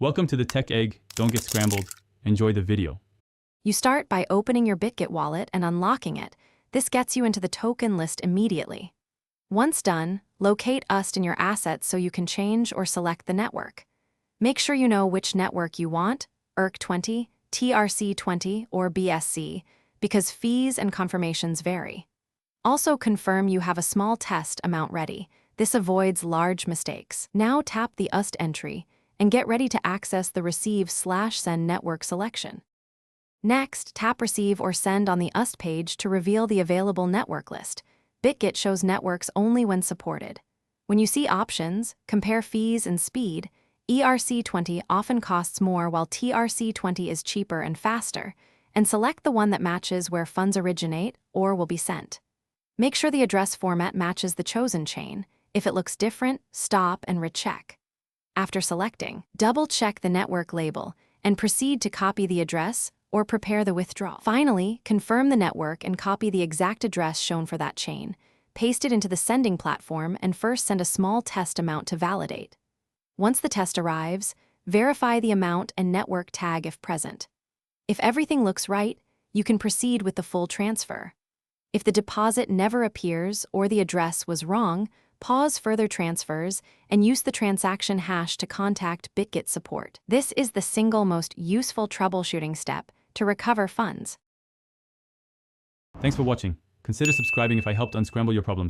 Welcome to the Tech Egg. Don't get scrambled. Enjoy the video. You start by opening your Bitget wallet and unlocking it. This gets you into the token list immediately. Once done, locate Usdt in your assets so you can change or select the network. Make sure you know which network you want, ERC20, TRC20, or BSC, because fees and confirmations vary. Also confirm you have a small test amount ready. This avoids large mistakes. Now tap the Usdt entry and get ready to access the Receive/Send network selection. Next, tap Receive or Send on the Usdt page to reveal the available network list. Bitget shows networks only when supported. When you see options, compare fees and speed. ERC20 often costs more while TRC20 is cheaper and faster, and select the one that matches where funds originate or will be sent. Make sure the address format matches the chosen chain. If it looks different, stop and recheck. After selecting, double-check the network label and proceed to copy the address or prepare the withdrawal. Finally, confirm the network and copy the exact address shown for that chain. Paste it into the sending platform and first send a small test amount to validate. Once the test arrives, verify the amount and network tag if present. If everything looks right, you can proceed with the full transfer. If the deposit never appears or the address was wrong, pause further transfers and use the transaction hash to contact Bitget support. This is the single most useful troubleshooting step to recover funds. Thanks for watching. Consider subscribing if I helped unscramble your problems.